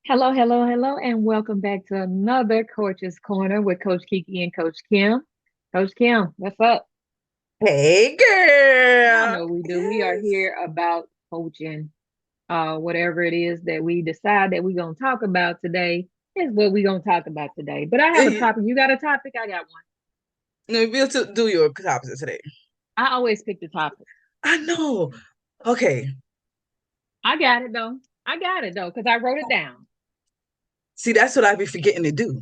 Hello, hello, hello, and welcome back to another Coach's Corner with Coach Kiki and Coach Kim. Coach Kim, what's up? Hey Y'all girl. know we do. We are Yes. here about coaching. Whatever it is that we decide that we're gonna talk about today is what we're gonna talk about today. But I have a topic. You got a topic? I got one. No, we'll do your opposite today. I always pick the topic. I know. Okay. I got it though. I got it though, because I wrote it down. See, that's what I be forgetting to do.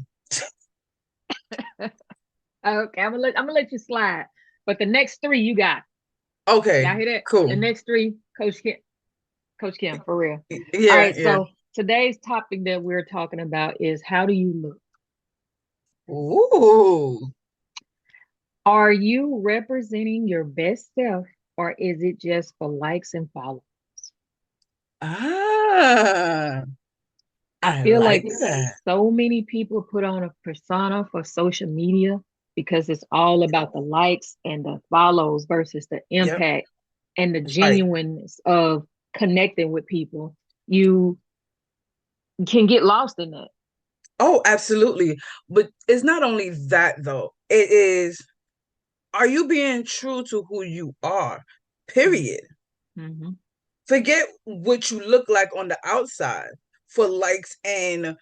Okay, I'm gonna let you slide. But the next three you got. Okay. Y'all hear that? The Cool. next three, Coach Kim, for real. All Yeah, right, yeah. so today's topic that we're talking about is how do you look? Ooh. Are you representing your best self or is it just for likes and follows? Ah, I I feel like like that. so many people put on a persona for social media because it's all about the likes and the follows versus the Yep. impact and the Right. genuineness of connecting with people. You can get lost in that. Oh, absolutely. But it's not only that though. It is, are you being true to who you are? Period. Mm-hmm. Forget what you look like on the outside for likes and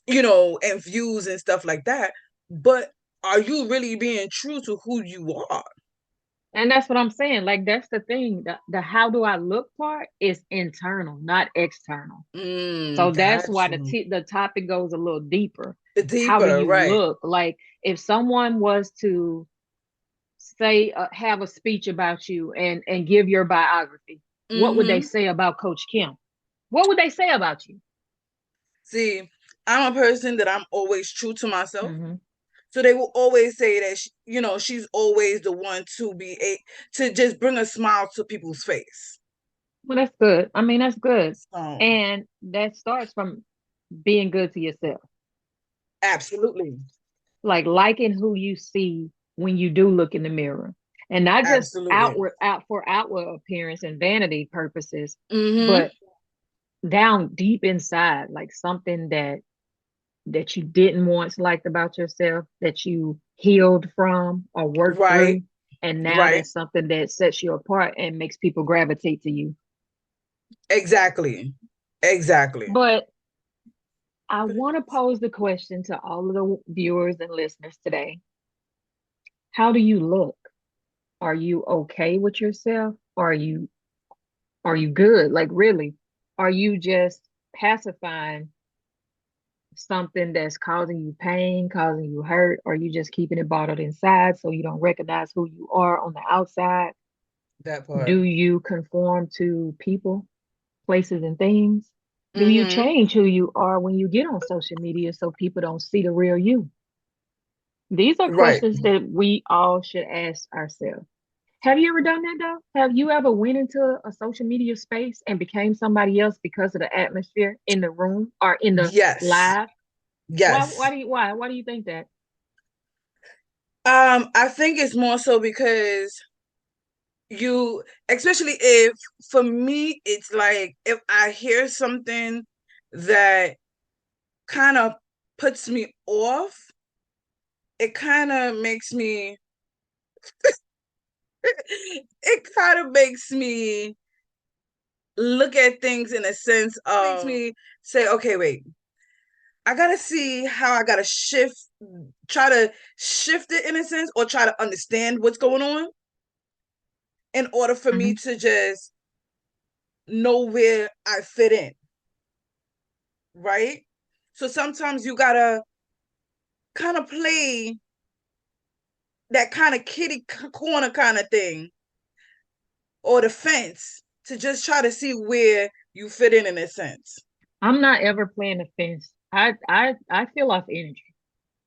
and views and stuff like that. But are you really being true to who you are? And that's what I'm saying. Like that's the thing. The how do I look part is internal, not external. So that's Got why you. the topic goes a little deeper. How do Deeper, you right. look? Like if someone was to say have a speech about you and give your biography, what would they Mm-hmm. say about Coach Kim? What would they say about you? See, I'm a person that I'm always true to myself. Hmm. So they will always say that she's always the one to just bring a smile to people's face. Well, that's good. I mean, that's good. So, And that starts from being good to yourself. absolutely. Like liking who you see when you do look in the mirror, and not just Absolutely. out for outward appearance and vanity purposes, Mm-hmm. but down deep inside, like something that you didn't once liked about yourself, that you healed from or worked Right. through, and now Right. that's something that sets you apart and makes people gravitate to you. Exactly. Exactly. But I want to pose the question to all of the viewers and listeners today: how do you look? Are you okay with yourself? Are you good? Like really? Are you just pacifying something that's causing you pain, causing you hurt? Or are you just keeping it bottled inside so you don't recognize who you are on the outside? That part. Do you conform to people, places, and things? Do you Mm-hmm. change who you are when you get on social media so people don't see the real you? These are Right. questions that we all should ask ourselves. Have you ever done that though? Have you ever went into a social media space and became somebody else because of the atmosphere in the room or in the Yes. live? Why Yes. do you why do you think that? I think it's more so because you, especially if for me, it's like if I hear something that kind of puts me off, it kind of makes me, it kind of makes me look at things in a sense of, makes me say, okay, wait, I gotta see how I gotta try to shift it in a sense, or try to understand what's going on in order for me Hmm. to just know where I fit in, right? So sometimes you gotta kind of play that kind of corner kind of thing, or the fence, to just try to see where you fit in a sense. I'm not ever playing the fence. I feel off energy.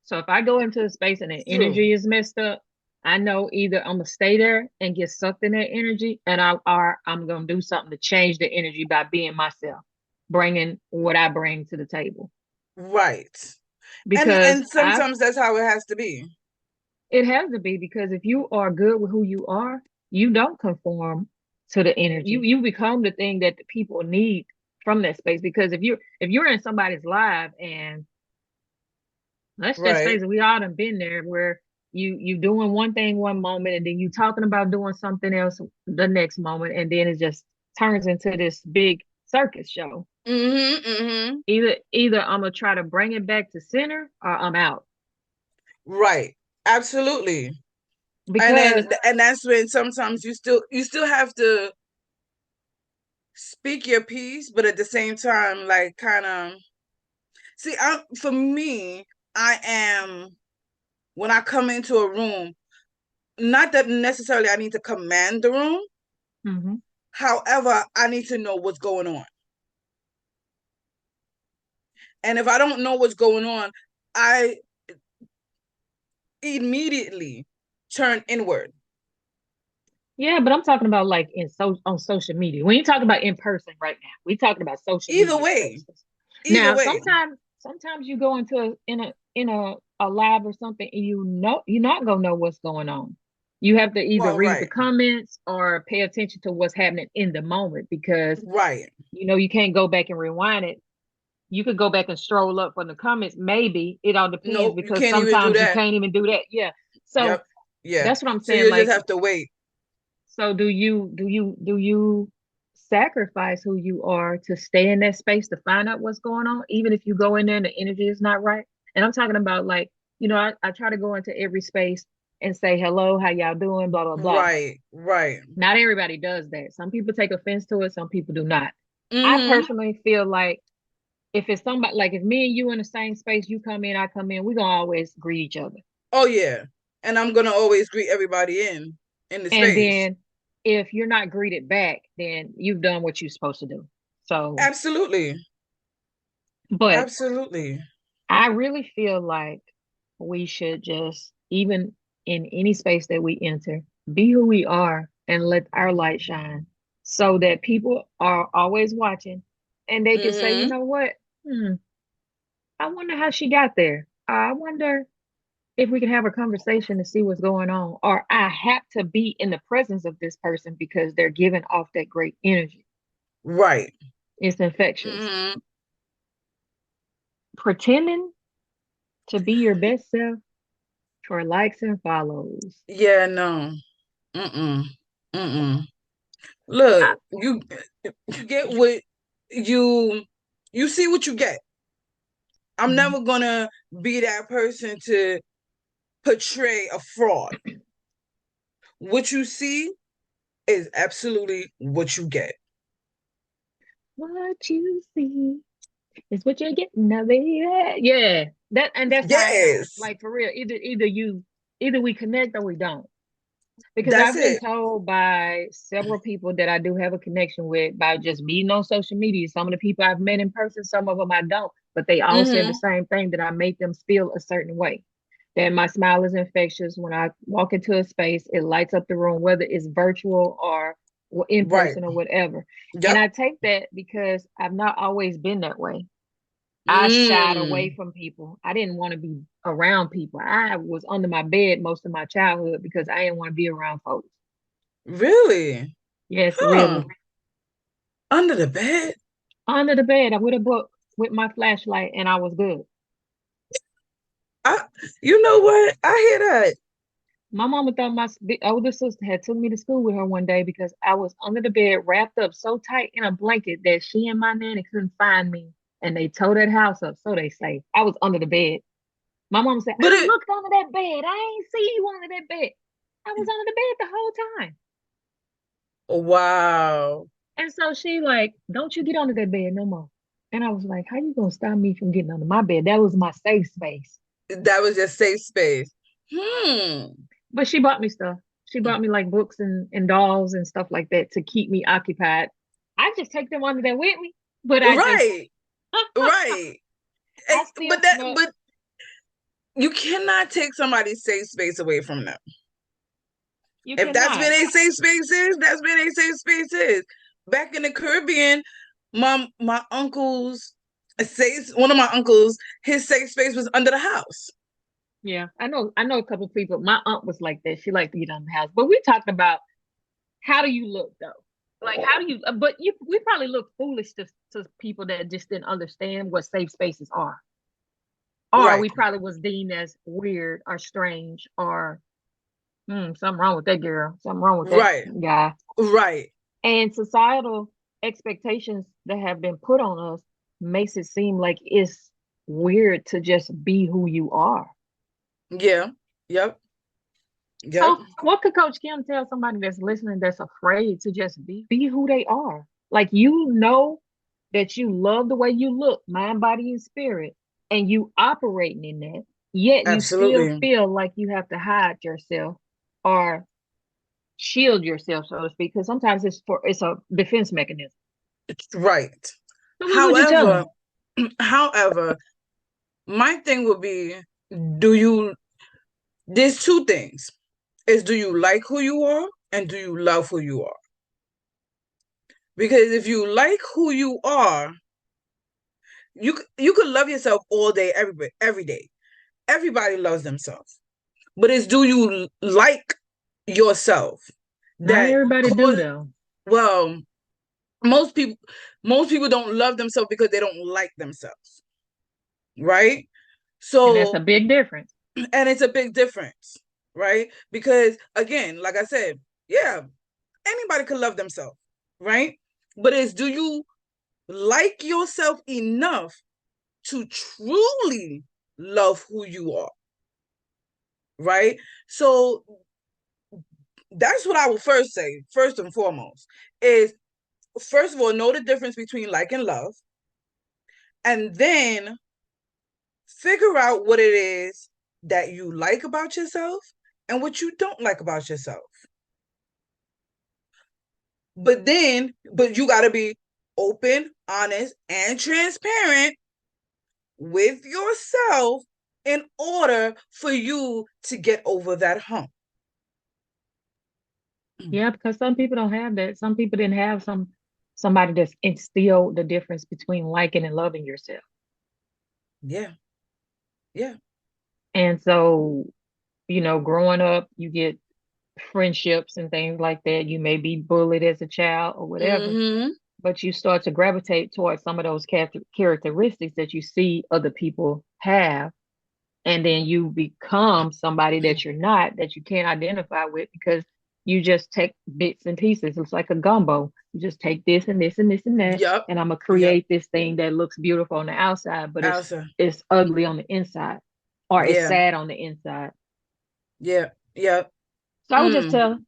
So if I go into a space and the True. energy is messed up, I know either I'm gonna stay there and get sucked in that energy, and I'm gonna do something to change the energy by being myself, bringing what I bring to the table. Right. and Because and I sometimes that's how it has to be. It has to be because if you are good with who you are, you don't conform to the energy. You become the thing that the people need from that space. Because if you're in somebody's live, and let's just Right. face it, we all done been there where you doing one thing one moment and then you talking about doing something else the next moment, and then it just turns into this big circus show. Mm-hmm. Mm-hmm. Either I'm gonna try to bring it back to center or I'm out. Right. Absolutely. And Because then and that's when sometimes you still have to speak your piece, but at the same time, like kind of see, for me, I am when I come into a room, not that necessarily I need to command the room. mhm. However, I need to know what's going on. And if I don't know what's going on, I immediately turn inward. Yeah, but I'm talking about like on social media. We ain't talking about in person right now. We talking about social Either media way, spaces. either Now, way. sometimes you go into a live or something, and you're not gonna know what's going on. You have to either Well, read the right, comments or pay attention to what's happening in the moment, because right. you can't go back and rewind it. You could go back and stroll up from the comments. Maybe it all depends, Nope, you because can't even do sometimes you that. can't even do that. Yeah. So Yep. Yeah. that's what I'm So saying. you just Like, have to wait. so do you sacrifice who you are to stay in that space to find out what's going on, even if you go in there and the energy is not right? And I'm talking about, like, I try to go into every space and say hello, how y'all doing, blah blah blah. Right, right. Not everybody does that. Some people take offense to it, some people do not. I Mm-hmm. personally feel like if it's somebody, like if me and you in the same space, you come in, I come in, we're gonna always greet each other. Oh yeah. And I'm gonna always greet everybody in the And space. then if you're not greeted back, then you've done what you're supposed to do. So, Absolutely. but Absolutely. I really feel like we should just, even in any space that we enter, be who we are and let our light shine, so that people are always watching and they can say, you Mm-hmm. know what? Hmm, I wonder how she got there. I wonder if we can have a conversation to see what's going on. Or I have to be in the presence of this person because they're giving off that great energy. Right. It's infectious. Mm-hmm. Pretending to be your best self for likes and follows. Yeah, no. Mm-mm. Mm-mm. I, Look, you get what you you see what you get. I'm mhm. never gonna be that person to portray a fraud. What you see is absolutely what you get. What you see is what you're getting now, baby. Yeah, that's how I am. Yes, Like, for real. Either we connect or we don't. Because that's I've been it. told by several people that I do have a connection with by just meeting on social media. Some of the people I've met in person, some of them I don't, but they all said the Mm-hmm. same thing, that I make them feel a certain way. That my smile is infectious. When I walk into a space, it lights up the room, whether it's virtual or in Right. person or whatever. And Yep. I take that because I've not always been that way. I shied away Mm. from people. I didn't want to be around people. I was under my bed most of my childhood because I didn't want to be around folks. Really? Yes, Huh. really. Under the bed? Under the bed, I with a book with my flashlight, and I was good. I you know what? I hear that. My mama thought my older sister had took me to school with her one day because I was under the bed, wrapped up so tight in a blanket that she and my nanny couldn't find me, and they tore that house up. So they say I was under the bed. My mom said, But "I it looked under that bed. I ain't see you under that bed. I was under the bed the whole time." wow. And so she like, "Don't you get under that bed no more." And I was like, "How you gonna stop me from getting under my bed? That was my safe space." That was your safe space. Hmm. But she bought me stuff. She bought me like books and dolls and stuff like that to keep me occupied. I just take them under there with me, but I just Right. Right. I still snuck. But you cannot take somebody's safe space away from them. You If that's been cannot. a safe space is, that's been a safe space is. Back in the Caribbean, my uncle's safe one of my uncles, his safe space was under the house. Yeah, I know a couple of people. My aunt was like that. She liked to get on the house. But we talked about, how do you look though? Like, how do you? But we probably look foolish to people that just didn't understand what safe spaces are, or Right. we probably was deemed as weird or strange or something wrong with that girl, something wrong with that Right. guy. Right. And societal expectations that have been put on us makes it seem like it's weird to just be who you are. Yeah. Yep. Yep. So, what could Coach Kim tell somebody that's listening that's afraid to just be who they are? Like, you know that you love the way you look, mind, body, and spirit, and you operating in that, yet you still Absolutely. feel like you have to hide yourself or shield yourself, so to speak, because sometimes it's a defense mechanism. Right. So, what would you tell However, them? however, my thing would be, do you, there's two things. Is do you like who you are and do you love who you are? Because if you like who you are, you could love yourself all day, every day. Everybody loves themselves. But it's do you like yourself Not that everybody do cause though, well, most people most people don't love themselves because they don't like themselves, right? and that's So a big difference. and it's a big difference, right? Because again, like I said, yeah, anybody could love themselves, right? But it's do you like yourself enough to truly love who you are, right? So that's what I will first say, first and foremost, is first of all, know the difference between like and love, and then figure out what it is that you like about yourself and what you don't like about yourself. But you got to be open, honest, and transparent with yourself in order for you to get over that hump. Yeah, because some people don't have that. Some people didn't have somebody that's instilled the difference between liking and loving yourself. Yeah. Yeah. And so, growing up, you get friendships and things like that. You may be bullied as a child or whatever, Mm-hmm. but you start to gravitate towards some of those characteristics that you see other people have. And then you become somebody that you're not, that you can't identify with because you just take bits and pieces. It's like a gumbo. You just take this and this and this and that, Yep. and I'm gonna Yep. create this thing that looks beautiful on the outside, but it's Elsa. it's ugly on the inside, or it's Yeah. sad on the inside. Yeah. Yep. So I would just tell Go ahead.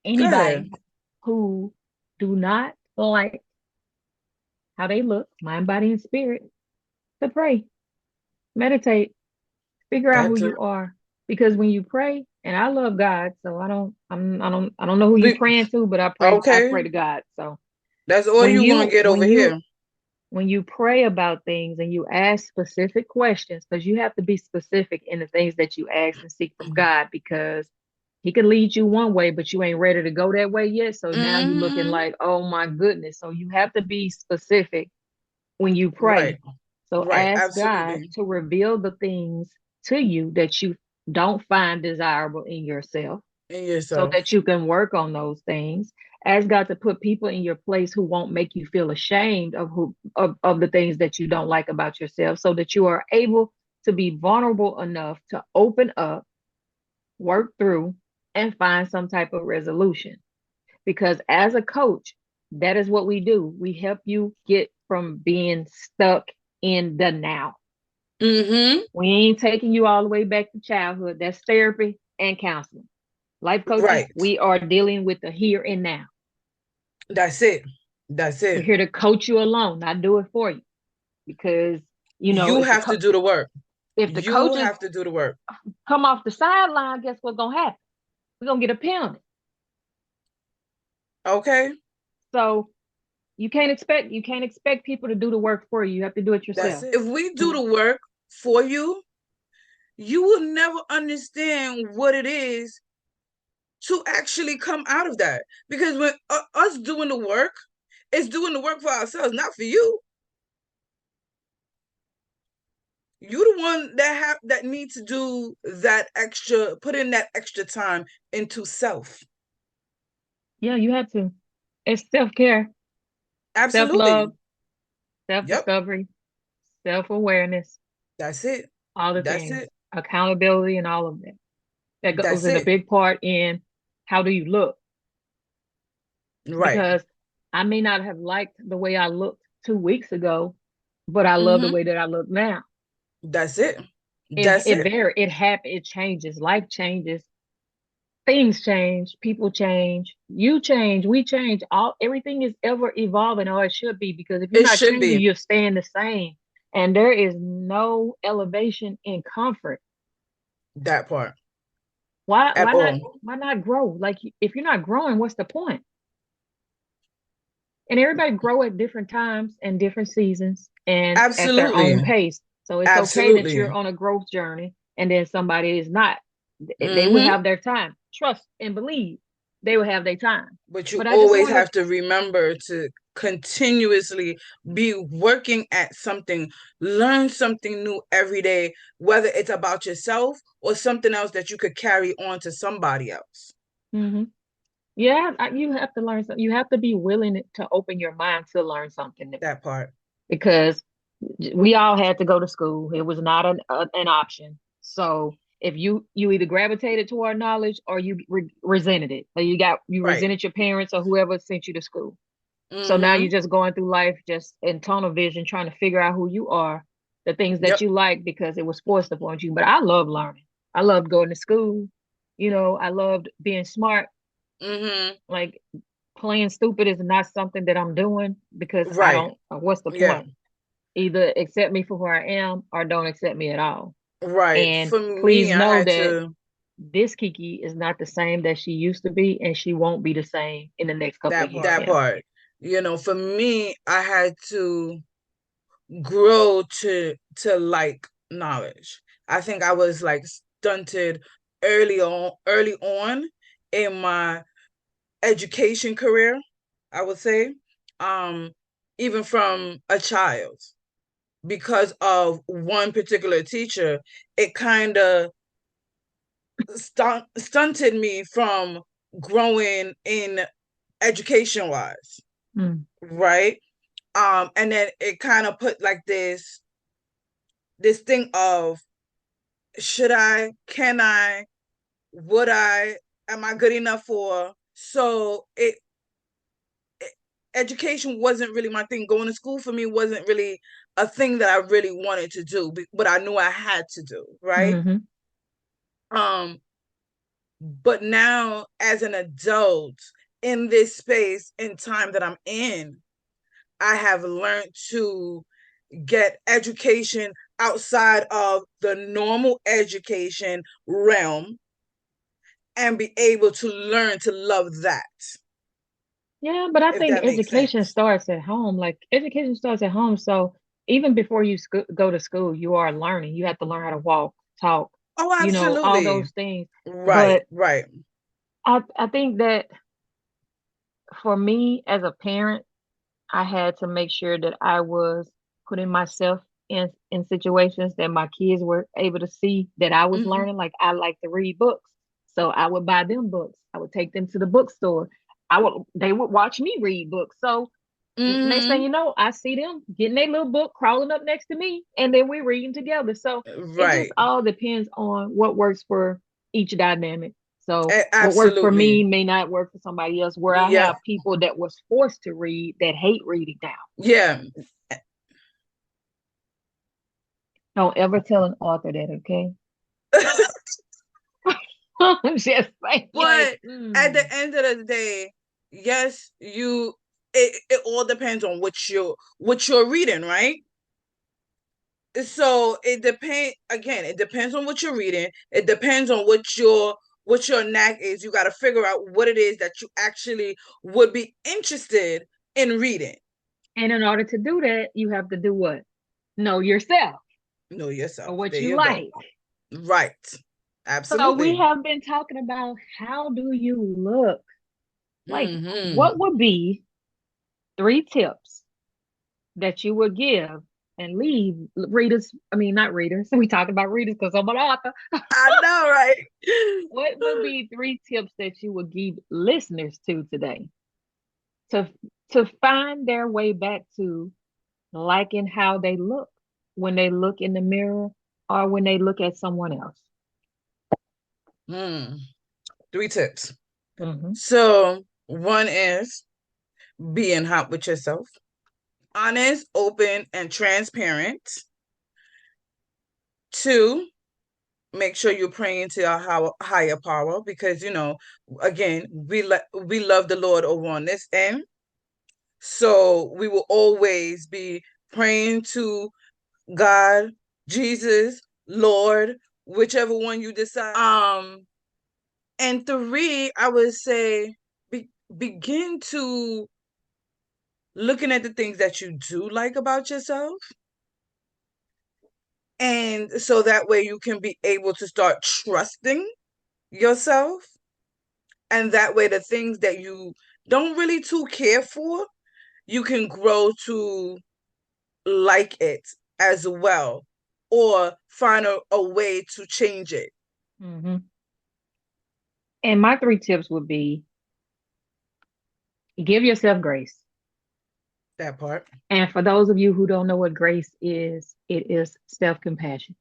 anybody who do not like how they look, mind, body, and spirit, to pray, meditate, figure out who That's it. you are. Because when you pray, and I love God, so I don't know who you We, praying to, but I okay. pray to God. So That's all when you gonna you get when over you here. when you pray about things and you ask specific questions, because you have to be specific in the things that you ask and seek from God, because He could lead you one way, but you ain't ready to go that way yet. So now you're looking Mm-hmm. like, oh my goodness. So you have to be specific when you Right. pray. So Right. ask God Absolutely. to reveal the things to you that you don't find desirable in yourself In so yourself. that you can work on those things. Ask God to put people in your place who won't make you feel ashamed of the things that you don't like about yourself, so that you are able to be vulnerable enough to open up, work through, and find some type of resolution. Because as a coach, that is what we do. We help you get from being stuck in the now. Mm-hmm. We ain't taking you all the way back to childhood. That's therapy and counseling. Life coaches, Right. we are dealing with the here and now. That's it. That's We're it. here to coach you along, not do it for you. Because You have to do the work. if the You coaches have to do the work. come off the sideline, guess what's gonna happen? We're gonna get a penalty. Okay. So you can't expect people to do the work for you. You have to do it That's yourself. it. If we do the work for you, you will never understand what it is to actually come out of that. Because when us doing the work, it's doing the work for ourselves, not for you. You the one that need to do that extra, put in that extra time into self. Yeah, you have to. It's self-care, self-love, Absolutely. Yep. self-discovery, self-awareness, That's it. all the That's things, it. accountability and all of that. That goes That's in a it. big part in how do you look? Right. Because I may not have liked the way I looked 2 weeks ago, but I love the Mm-hmm. way that I look now. That's it. It That's it it. very it happens, it changes, life changes, things change, people change, you change, we change. All everything is ever evolving, or it should be, because if you're It not should changing, be you're staying the same. And there is no elevation in comfort. that part Why at why not all. why not grow? Like if you're not growing, what's the point? And everybody grow at different times and different seasons and at their Absolutely. own pace. So it's okay that Absolutely. you're on a growth journey and then somebody is not. They will Mm-hmm. have their time. Trust and believe they will have their time. But you But I just always want to, have to remember to continuously be working at something, learn something new every day, whether it's about yourself or something else that you could carry on to somebody else. hmm yeah, you have to learn something. You have to be willing to open your mind to learn something new, That part. because we all had to go to school. It was not an option. So if you either gravitated toward knowledge or you resented it, or you Right. resented your parents or whoever sent you to school. So now Mm-hmm. you're just going through life just in tunnel vision, trying to figure out who you are, the things that Yep. you like because it was forced upon you. But I love learning. I loved going to school. I loved being smart. Mm-hmm. Like playing stupid is not something that I'm doing because I Right. don't, what's the Yeah. point? Either accept me for who I am or don't accept me at all. Right. And For please me, I know had that to this Kiki is not the same that she used to be, and she won't be the same in the next couple of years. that Yeah. part. For me, I had to grow to like knowledge. I think I was like stunted early on in my education career, I would say. Um Even from a child, because of one particular teacher, it kind of stunted me from growing in education wise, Mm. right? And then it kind of put like this thing of, should I, can I, would I, am I good enough for? So education wasn't really my thing. Going to school for me wasn't really a thing that I really wanted to do, but I knew I had to do, right? Hmm. Um, but now as an adult in this space and time that I'm in, I have learned to get education outside of the normal education realm and be able to learn to love that, Yeah, but I if think that makes education sense. starts at home. Like education starts at home. So even before you go to school, you are learning. You have to learn how to walk, talk, Oh, all absolutely. those things. Right, But right. I think that for me as a parent, I had to make sure that I was putting myself in situations that my kids were able to see that I was Mm-hmm. learning. Like I like to read books, so I would buy them books. I would take them to the bookstore. They would watch me read books. So next thing Mm-hmm. you know, I see them getting their little book crawling up next to me, and then we're reading together. So it just Right. all depends on what works for each dynamic. So what works for Absolutely. me may not work for somebody else. Where I Yeah. have people that was forced to read that hate reading now. Yeah. Don't ever tell an author that, okay? I'm just saying, like, But at the end of the day, yes, it all depends on what you're reading, right? So it depends on what you're reading. It depends on what your knack is. You got to figure out what it is that you actually would be interested in reading. and in order to do that, you have to do what? Know yourself Know or yourself. what There you you go. like. Right. So we Absolutely. have been talking about how do you look? Like, Mm-hmm. what would be 3 tips that you would give and leave readers? I mean, not readers. We talking about readers because I'm an author. I know, right? What would be 3 tips that you would give listeners to today to find their way back to liking how they look when they look in the mirror or when they look at someone else. Hmm. 3 tips. Mm-hmm. So one is being hot with yourself, honest, open, and transparent. Two, make sure you're praying to your higher power because again, we love the Lord over on this end. So we will always be praying to God, Jesus, Lord, whichever one you decide. And three, I would say begin to looking at the things that you do like about yourself. And so that way you can be able to start trusting yourself. And that way the things that you don't really too care for, you can grow to like it as well or find a way to change it. Mm-hmm. And my 3 tips would be give yourself grace. That part. And for those of you who don't know what grace is, it is self compassion.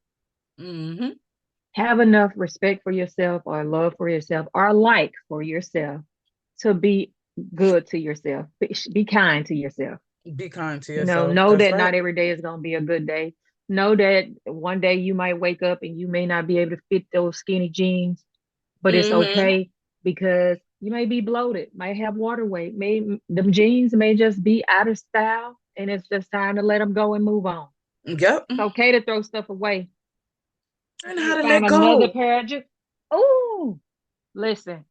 Mm-hmm. Have enough respect for yourself or love for yourself or like for yourself to be good to yourself. Be kind to yourself. Be kind to You know, yourself. know That's that right. not every day is going to be a good day. Know that one day you might wake up and you may not be able to fit those skinny jeans, but it's Mm-hmm. okay because you may be bloated, might have water weight, may them jeans may just be out of style, and it's just time to let them go and move on. Yep. It's okay to throw stuff away Learn until how you to find let another go. pair of jeans. Oh, listen,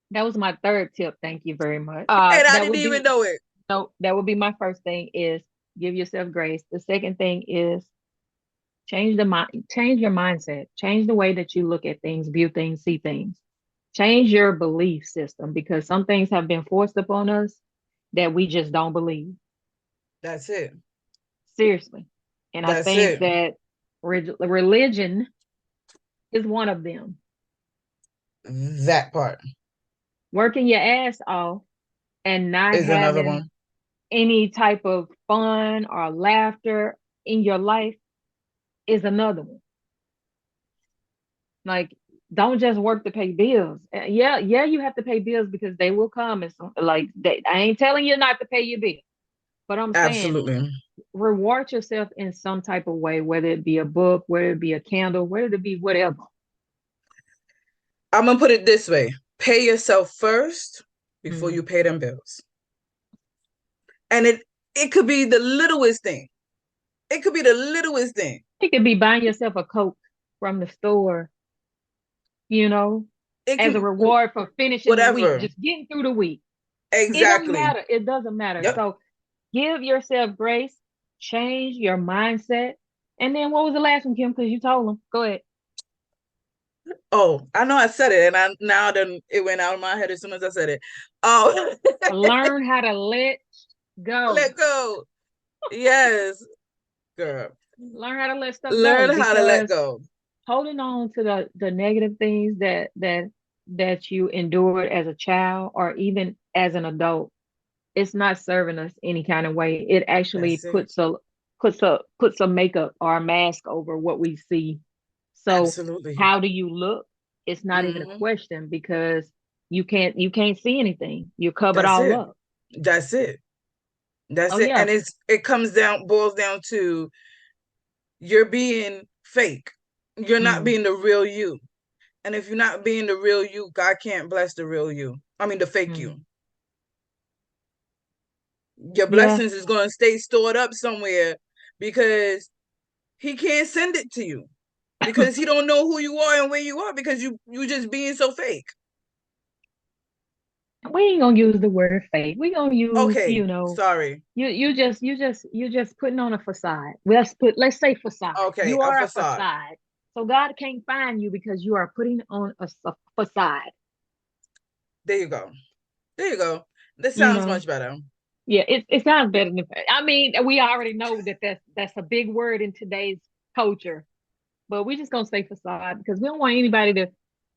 that was my third tip. Thank you very much. And I That didn't would even be know it. no, that would be my first thing is give yourself grace. The second thing is change your mindset, change the way that you look at things, view things, see things. Change your belief system because some things have been forced upon us that we just don't believe. That's it. Seriously. And I That's think it. that religion is one of them. That part Working your ass off and not is another having one. any type of fun or laughter in your life is another one. Like, don't just work to pay bills. Yeah, yeah, you have to pay bills because they will come. And like, I ain't telling you not to pay your bill, but I'm saying Absolutely. reward yourself in some type of way, whether it be a book, whether it be a candle, whether it be whatever. I'm gonna put it this way: pay yourself first before Mm. you pay them bills. And it could be the littlest thing. It could be the littlest thing. It could be buying yourself a Coke from the store, you know, It as a could reward for finishing the week, whatever. just getting through the week. It don't Exactly. matter. It doesn't matter. Yep. So give yourself grace, change your mindset. And then what was the last one, Kim? Because you told them. Go ahead. Oh, I know I said it, and I now then it went out of my head as soon as I said it. Oh, Learn how to let go. let go. Yes, girl. Learn how to let stuff go Learn how to let because go. holding on to the negative things that you endured as a child or even as an adult, it's not serving us any kind of way. It actually That's it. puts a makeup or a mask over what we see. So Absolutely. how do you look? It's not even a Hmm. question because you can't see anything. You're covered That's all it. up. That's it. That's Oh it. yeah. And it boils down to you're being fake. You're not Mm, being the real you. And if you're not being the real you, God can't bless the real you. I mean, the fake you. mm. Your Yeah. blessings is going to stay stored up somewhere because he can't send it to you because he don't know who you are and where you are because you just being so fake. We ain't gonna use the word fake. We gonna use, Okay, sorry. you just putting on a facade. Let's say facade. Okay, You a are a facade. facade. So God can't find you because you are putting on a facade. There you go. There you go. This You sounds know, much better. yeah, it sounds better than. I mean, we already know that that's a big word in today's culture, but we just gonna say facade because we don't want anybody to.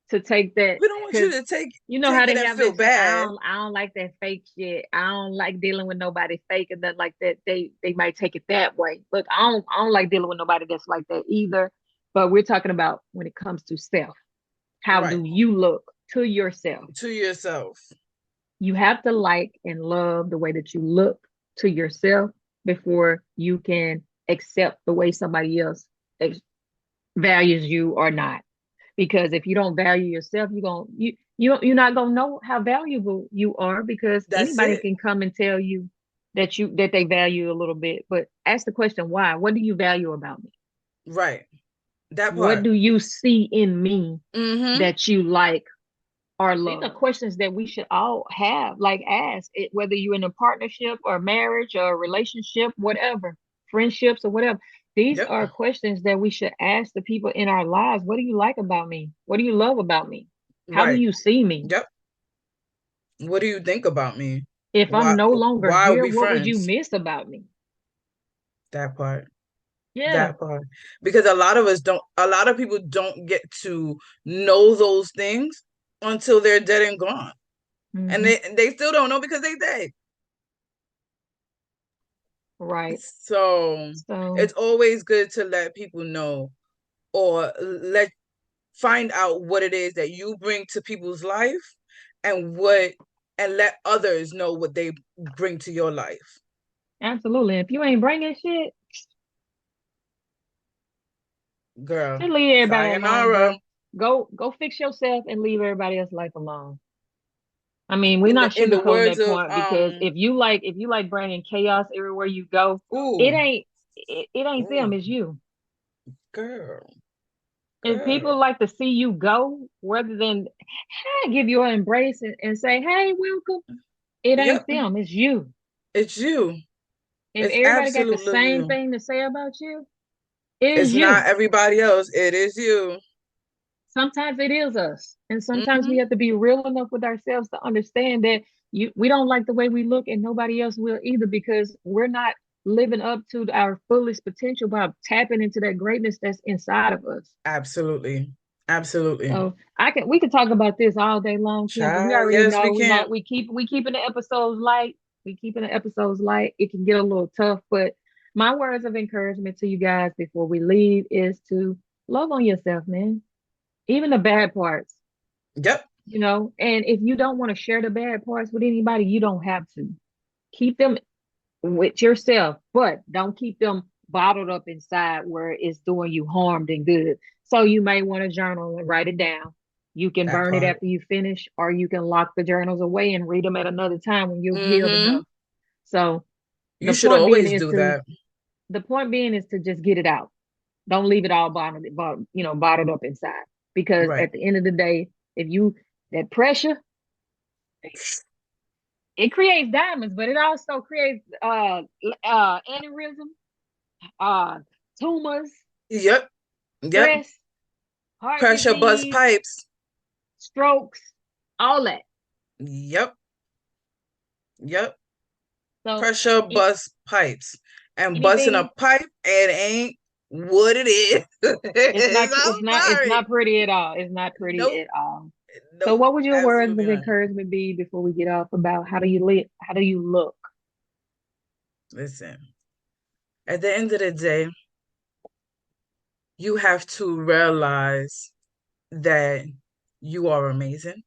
to take that, We don't want you because to you know how take it they and have feel that saying, bad. I don't like that fake shit. I don't like dealing with nobody fake and nothing like that. They might take it that way. Look, I don't like dealing with nobody that's like that either. But we're talking about when it comes to self. How Right. do you look to yourself? To yourself. You have to like and love the way that you look to yourself before you can accept the way somebody else values you or not. Because if you don't value yourself, you're not gonna know how valuable you are, because That's anybody it. can come and tell you that they value you a little bit. But ask the question, why? What do you value about me? Right. That What part. do you see in me Mm-hmm. that you like or love? These are questions that we should all have, like ask it, whether you're in a partnership or marriage or a relationship, whatever, friendships or whatever. These Yep. are questions that we should ask the people in our lives. What do you like about me? What do you love about me? How do Right. you see me? Yep. What do you think about me? If I'm Why no longer why are here, we what would you friends? miss about me? That part. Yeah. That part. Because a lot of people don't get to know those things until they're dead and gone. And Hmm. they still don't know because they dead. Right. So So it's always good to let people know, or let find out what it is that you bring to people's life, and what and let others know what they bring to your life. absolutely. If you ain't bringing shit, Girl, just leave everybody alone, sayonara. bro. Go fix yourself and leave everybody else's life alone. I mean, we're In not the sugarcoating words that of point, because if you like bringing chaos everywhere you go, it ooh, ain't it ain't them, ooh, it's you. girl, If girl. people like to see you go, rather than give you an embrace and say, "Hey, welcome," it ain't Yep, them, it's you. it's you. If It's everybody got the absolutely same you. thing to say about you, it It's is not you. everybody else. It is you. Sometimes it is us, and sometimes we Hmm. have to be real enough with ourselves to understand that we don't like the way we look, and nobody else will either, because we're not living up to our fullest potential by tapping into that greatness that's inside of us. Absolutely. Absolutely. So we could talk about this all day long, Kim, but we Child, already yes, know we can. we keeping the episodes light. We keeping the episodes light. It can get a little tough, but my words of encouragement to you guys before we leave is to love on yourself, man. Even the bad parts. Yep. And if you don't want to share the bad parts with anybody, you don't have to. Keep them with yourself, but don't keep them bottled up inside where it's doing you harm and good. So you may want to journal and write it down. You can That burn it part. after you finish, or you can lock the journals away and read them at another time when you're healed Hmm. enough. So You the should point being always is do to that. the point being is to just get it out. Don't leave it all bottled up inside. Because Right. at the end of the day, if you that pressure, it creates diamonds, but it also creates aneurysm, uh tumors, Yep. Yep. stress, heart Pressure bust disease, pipes. strokes, all that. Yep. Yep. So Pressure it, bust pipes. And busting a anything, pipe, it ain't what it is. I'm it's sorry. not pretty at all. It's not pretty Nope. at all. So Nope. what would your words Absolutely of not. encouragement be before we get off, about how do you look? Listen, at the end of the day, you have to realize that you are amazing.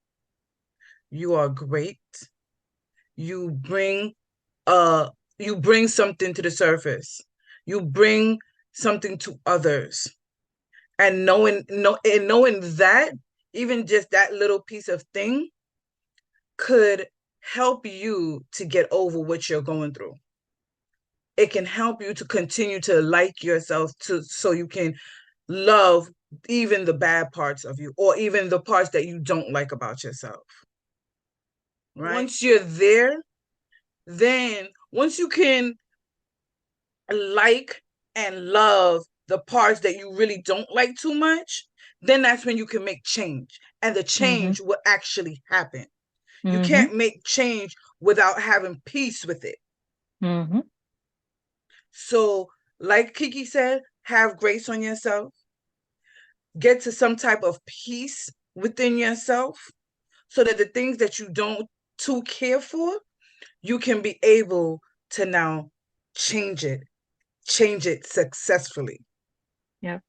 You are great. You bring uh you bring something to the surface. You bring something to others. And knowing that, even just that little piece of thing could help you to get over what you're going through. It can help you to continue to like yourself, to so you can love even the bad parts of you, or even the parts that you don't like about yourself. Right? Once you're there, then once you can like and love the parts that you really don't like too much, then that's when you can make change. And the Mm-hmm. change will actually happen. You Mm-hmm. can't make change without having peace with it. Mm-hmm. So, like Kiki said, have grace on yourself, get to some type of peace within yourself so that the things that you don't too care for, you can be able to now change it, change it successfully. Yep.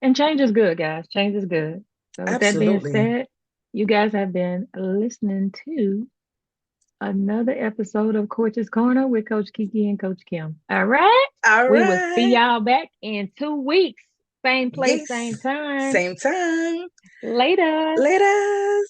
And change is good, guys. Change is good. So with that being Absolutely. said, you guys have been listening to another episode of Coach's Corner with Coach Kiki and Coach Kim. All right. All We will see right. y'all back in 2 weeks. Same place, Yes. same time. Same time. Later. Later.